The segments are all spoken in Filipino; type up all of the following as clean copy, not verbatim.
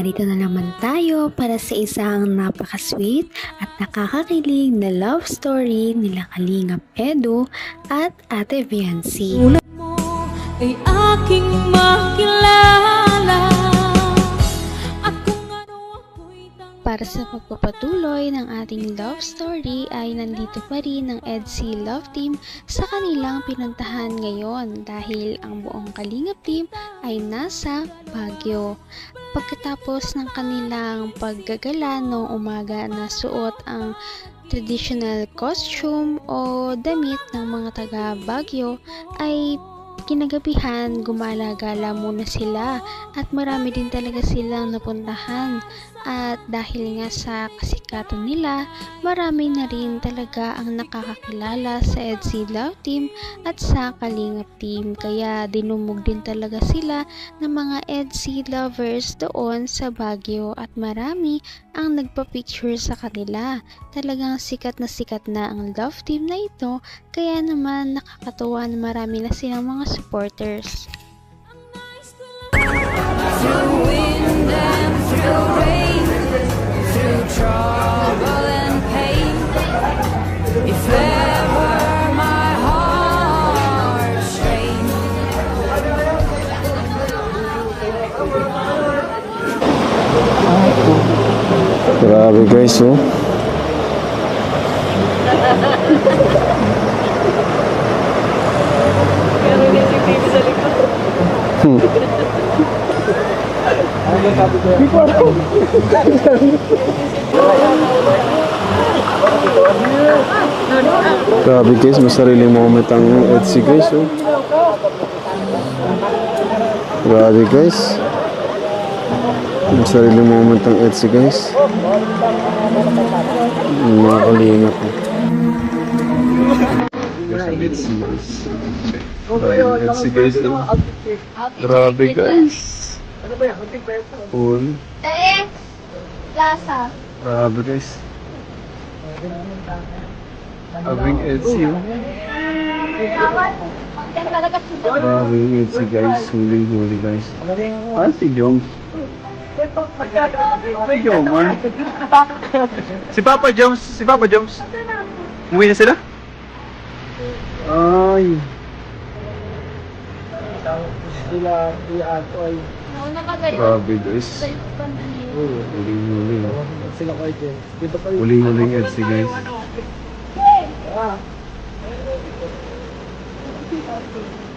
narito na naman tayo para sa isang napaka-sweet at nakakakilig na love story nila Kalingap Edu at Ate Viancy. Tulad mo ay aking makilala at kung ano ako'y Para sa pagpapatuloy ng ating love story ay nandito pa rin ang EDSI Love Team sa kanilang pinuntahan ngayon dahil ang buong Kalingap Team ay nasa Baguio. Pagkatapos ng kanilang paggagala noong umaga na suot ang traditional costume o damit ng mga taga Baguio ay kinagabihan gumala-gala muna sila at marami din talaga silang napuntahan at dahil nga sa kasikatan nila marami na rin talaga ang nakakakilala sa EDSI Love Team at sa Kalingap Team kaya dinumog din talaga sila ng mga EDSI lovers doon sa Baguio at marami ang nagpa-picture sa kanila. Talagang sikat na ang love team na ito kaya naman nakakatuwa na marami na silang mga supporters. through wind and through rain, through trouble and pain. If ever my heart strained, Grabe guys, oh. Grabe guys, may sariling moment ang EDSI guys, oh. Grabe guys. May sariling moment ang EDSI guys. Mga kalingap, oh. EDSI guys, oh. Grabe guys. Cool. Plaza. Grabe guys. Abing EDSI, oh. Grabe yung EDSI guys. Huli guys. Ah, si Jong. Si Jong, man. Si Papa Joms. Umuwi na sila? Ay. Grabe guys. Huling-huling. Huling-huling EDSI guys.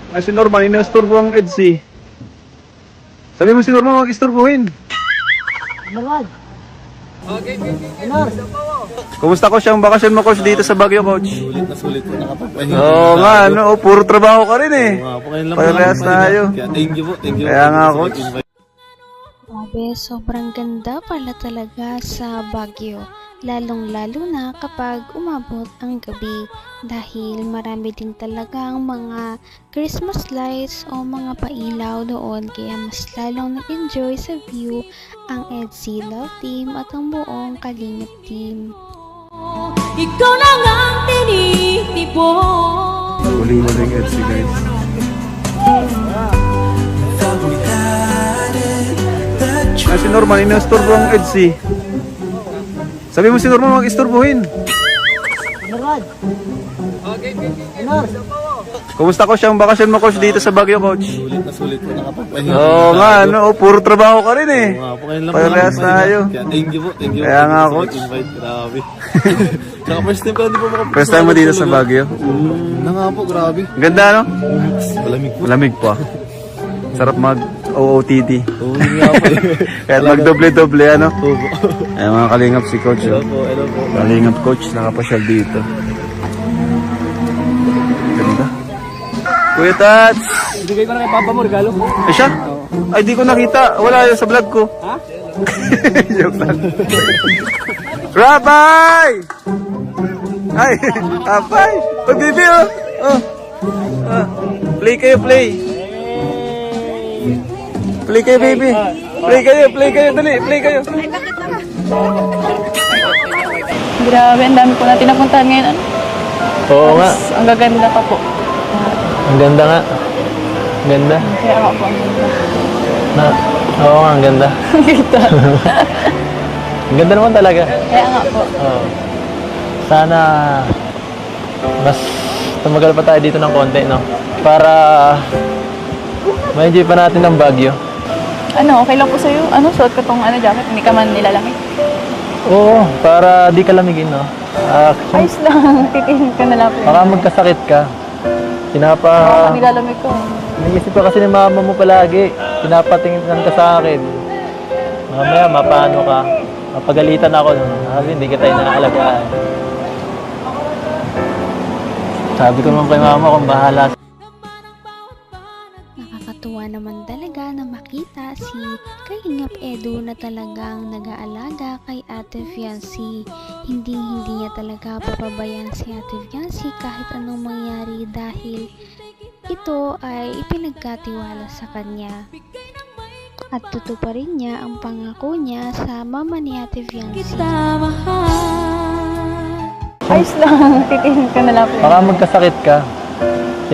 Ay, si Norman, ina-istorbo ang EDSI. Sabi mo si Norman, mag-istorbohin. Kumusta ko siyang bakasyon mo, coach, dito sa Baguio, coach? Sulit po nakapagpahinga. Oo nga, ano, puro trabaho ka rin eh. Oo nga po, kayo lang Parehas tayo. Kaya thank you po, thank you. Kaya nga, coach. Grabe, sobrang ganda pala talaga sa Baguio. Lalong-lalo na kapag umabot ang gabi dahil marami din talagang mga Christmas lights o mga pailaw doon kaya mas lalong nag-enjoy sa view ang EDSI Love Team at ang buong Kalingap Team. ikaw lang ang tinitipon. Huling-huling EDSI guys. Ay, si Norman, ina-istorbo ang EDSI. Sabi mo si Norman, mag-istorbohin. Kumusta ko siyang bakasyon mo, coach, dito sa Baguio, coach? Sulit po nakapagpahinga. Oo nga, ano, puro trabaho ka rin eh. Oo nga po, kayo lang Parehas tayo. Kaya thank you po, thank you. Kaya nga, Sa coach. invite, grabe. Tsaka first time ko, hindi po makapunta. First time mo dito sa Baguio? Na nga po, grabe. Ganda, no? Malamig po. Malamig pa. Sarap mag-OOTD. Oo nga po eh. Kahit mag-doble-doble, ano? Oo po. Ay, mga kalingap si coach. Hello Oh. po, hello po. Kalingap coach, nakapasyal dito. Ganda. Kuya Tats! Ibigay ko na kay Papa mo, regalo. Ay siya? Ay, di ko nakita. Wala yun sa vlog ko. Ha? Joke lang. Rabay! Ay, Rabay! Oh, baby, oh! Oh. Ah. Play kayo, play. Play kayo, baby. Play kayo. Dali, play kayo. Grabe, ang dami po natin napuntahan ngayon. Oo nga. Ang gaganda pa po. Ang ganda nga. Ganda. Kaya ako po ang ganda. Na, Oo nga, ang ganda. Ang ganda naman talaga. Kaya nga po. Oo. Sana mas tumagal pa tayo dito ng konti, no? Para ma-enjoy pa natin ang Baguio. Ano, okay lang po sa'yo? Ano, suot ko tong jacket, hindi ka man nilalamig. Oo, para di ka lamigin, no? Ayos lang, titingin ka na lang po. Baka magkasakit ka. Baka nilalamig ko. Naisip ka kasi ni mama mo palagi. Pinapatingin ka sa akin. Mamaya, mapano ka. Mapagalitan ako nun. Sabi, hindi kita inaalagaan. Sabi ko naman kay mama kung bahala. Nakakatuwa naman talaga na makita si Kalingap Edu na talagang nag-aalaga kay Ate Fiancy. Hindi niya talaga papabayaan si Ate Fiancy kahit anong mangyari dahil ito ay ipinagkatiwala sa kanya. At tutuparin niya ang pangako niya sa mama ni Ate Fiancy. Kita mahal. Ayos lang, titingin ka na lang po. Baka magkasakit ka.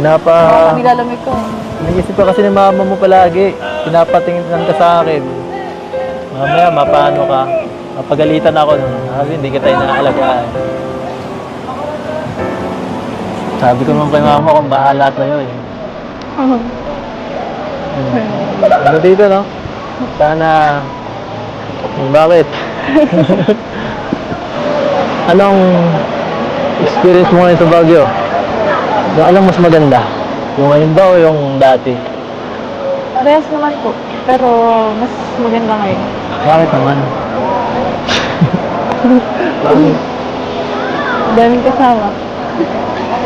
Baka nilalamig ko. Naisip ka kasi ni mama mo palagi. Pinapatingin ka sa akin. Mamaya, mapano ka. Mapagalitan ako nun. Sabi, hindi kita inaalagaan. Sabi ko naman kay mama kung bahala sa'yo eh. Ano dito, no? Sana... Bakit? Anong experience mo ngayon sa Baguio? Yung alam mas maganda? Yung ngayon ba o yung dati? Parehas naman po, pero mas maganda ngayon. Bakit naman? Daming kasama.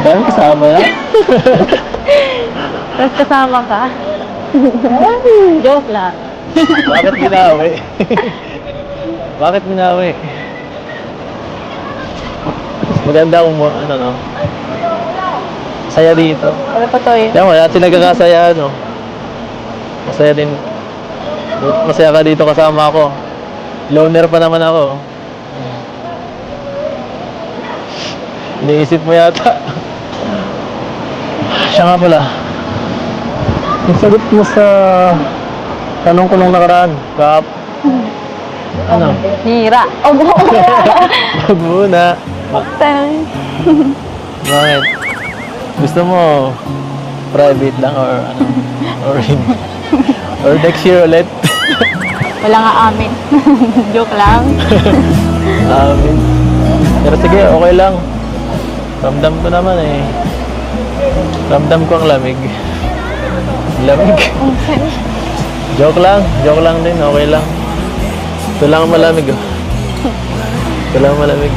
Dahil kasama na? Tapos kasama ka. Joke lang. Bakit minawi? Bakit minawi? Maganda kung ano, no? Saya dito. Ano pa to eh? Kaya mo, dati nagkakasaya, no? Masaya din. Masaya ka dito kasama ako. Loner pa naman ako. Iniisip mo yata. Siya nga pala. Yung sagot mo sa tanong ko nung nakaraan, ano? Hira. Obo. Wag muna. Bakit? Gusto mo private lang or ano? Or next year ulit? Wala nga amin. Joke lang. Pero sige, okay lang. Ramdam ko naman eh. Ramdam ko ang lamig. Lamig. Joke lang din, okay lang. Ito lang ang malamig oh. Ito lang ang malamig.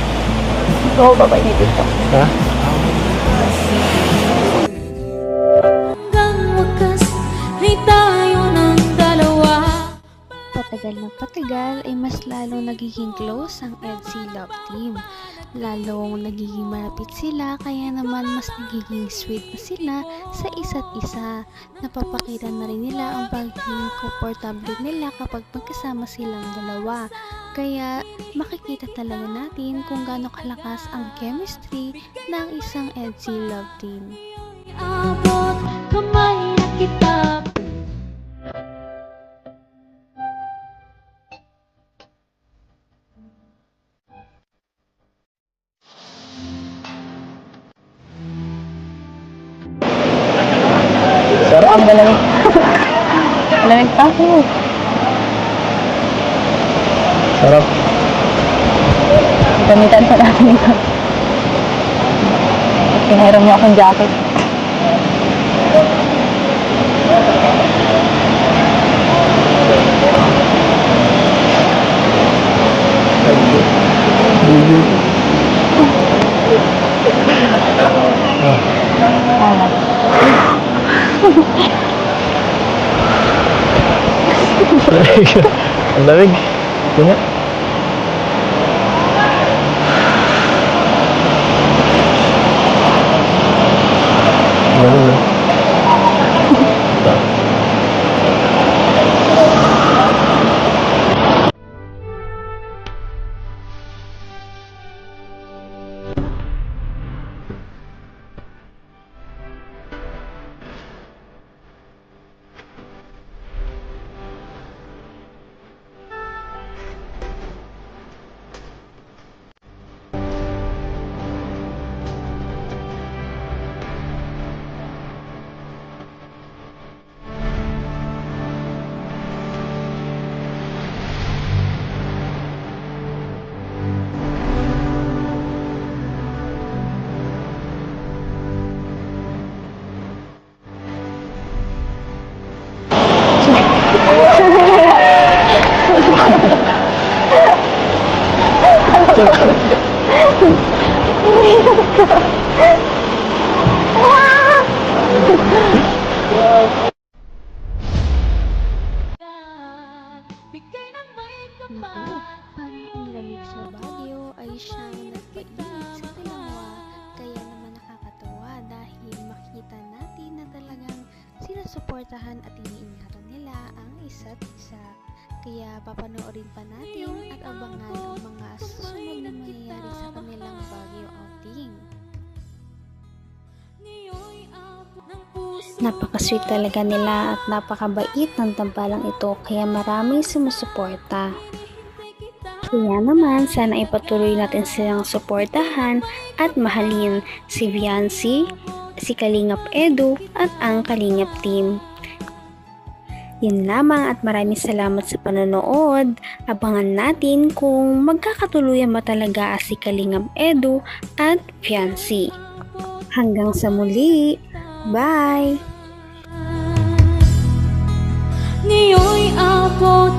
Oo, babainit ito. Ha? Hanggang wakas ay tayo ng dalawa. Patagal na patagal ay mas lalong nagiging close ang EDSI Love Team. Lalong nagiging malapit sila kaya naman mas nagiging sweet na sila sa isa't isa. Napapakita na rin nila ang pagiging komportable nila kapag magkasama silang dalawa. Kaya makikita talaga natin kung gaano kalakas ang chemistry ng isang EDSI Love Team. Abot kamay na kita. Sarap ang malamig. Malamig pa ako. Sarap. Gamitan pa natin ito. Pinahiram niyo akong jacket. Ang lamig. Ito nga. Ganun na. Bigay ng may Naku, parang ang lamig sa Baguio ay siyang nagpainit sa dalawa. Kaya naman nakakatuwa dahil makita natin na talagang sinusuportahan at iniingatan nila ang isa't isa. Kaya papanoorin pa natin at abangan ang mga susunod na mangyayari sa kanilang Baguio outing. Ngayon'y abot ng puso. Napaka-sweet talaga nila at napakabait ng tambalang ito kaya maraming sumusuporta. Kaya naman sana ipatuloy natin silang suportahan at mahalin si Viancy, si Kalingap Edu at ang Kalingap team. Yun lamang at maraming salamat sa panonood. Abangan natin kung magkakatuluyan ba talaga si Kalingap Edu at Viancy. Hanggang sa muli. Bye! Ngayon'y abot